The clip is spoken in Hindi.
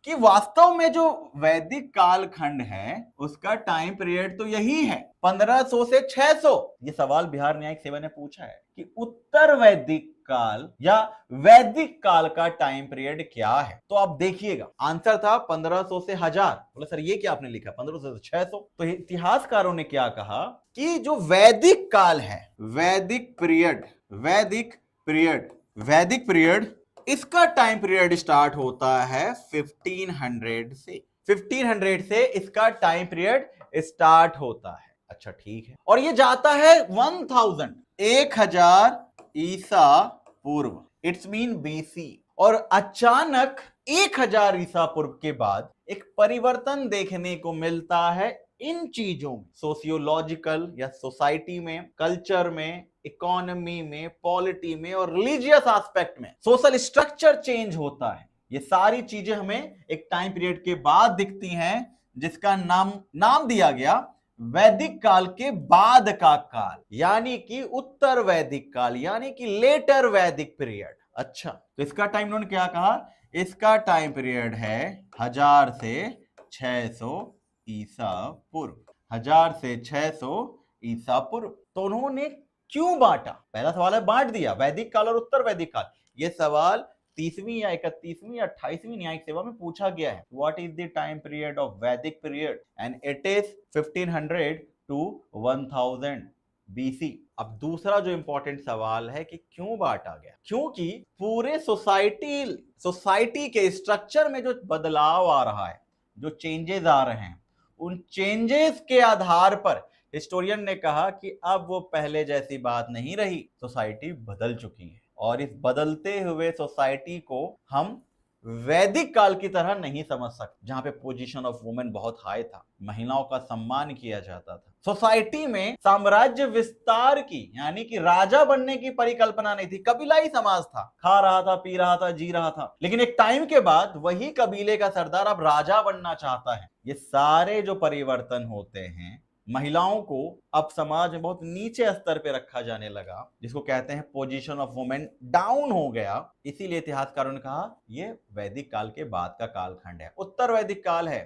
कि वास्तव में जो वैदिक कालखंड है उसका टाइम पीरियड तो यही है 1500 से 600। ये सवाल बिहार न्यायिक सेवा ने पूछा है कि उत्तर वैदिक काल या वैदिक काल का टाइम पीरियड क्या है। तो आप देखिएगा आंसर था 1500 से 1000। बोले सर ये क्या आपने लिखा 1500 से 600। तो इतिहासकारों ने क्या कहा कि जो वैदिक काल है, वैदिक पीरियड, वैदिक पीरियड, वैदिक पीरियड, इसका टाइम पीरियड स्टार्ट होता है 1500 से। 1500 से इसका टाइम पीरियड स्टार्ट होता है। अच्छा ठीक है, और ये जाता है 1000 ईसा पूर्व, इट्स मीन बीसी। और अचानक 1000 ईसा पूर्व के बाद एक परिवर्तन देखने को मिलता है इन चीजों में, सोशियोलॉजिकल या सोसाइटी में, कल्चर में, इकोनॉमी में, पॉलिटी में और रिलीजियस एस्पेक्ट में सोशल स्ट्रक्चर चेंज होता है। ये सारी चीजें हमें एक टाइम पीरियड के बाद दिखती हैं जिसका नाम दिया गया वैदिक काल के बाद का काल, यानी कि उत्तर वैदिक काल, यानी कि लेटर वैदिक पीरियड। अच्छा, तो इसका टाइम इन्होंने क्या कहा, इसका टाइम पीरियड है 1000 से 600 ईसा पूर्व, 1000 से 600 ईसा पूर्व। तो उन्होंने क्यों बांटा? पहला सवाल है बांट दिया वैदिक काल और उत्तर वैदिक काल। यह सवाल 30वीं या 31वीं या 28वीं न्यायिक सेवा में पूछा गया है। What is the time period of Vedic period? And it is 1500 to 1000 BC. अब दूसरा जो इंपॉर्टेंट सवाल है कि क्यों बांटा गया? क्योंकि पूरे सोसाइटी के स्ट्रक्चर में जो बदलाव आ रहा है, जो चेंजेस आ रहे हैं, उन चेंजेस के आधार पर हिस्टोरियन ने कहा कि अब वो पहले जैसी बात नहीं रही, सोसाइटी बदल चुकी है। और इस बदलते हुए सोसाइटी को हम वैदिक काल की तरह नहीं समझ सकते, जहां पे पोजीशन ऑफ वुमेन बहुत हाई था, महिलाओं का सम्मान किया जाता था, सोसाइटी में साम्राज्य विस्तार की यानी कि राजा बनने की परिकल्पना नहीं थी, कबीलाई समाज था, खा रहा था, पी रहा था, जी रहा था। लेकिन एक टाइम के बाद वही कबीले का सरदार अब राजा बनना चाहता है। ये सारे जो परिवर्तन होते हैं, महिलाओं को अब समाज में बहुत नीचे स्तर पे रखा जाने लगा, जिसको कहते हैं पोजीशन ऑफ वुमेन डाउन हो गया। इसीलिए इतिहासकारों ने कहा यह वैदिक काल के बाद का कालखंड है, उत्तर वैदिक काल है।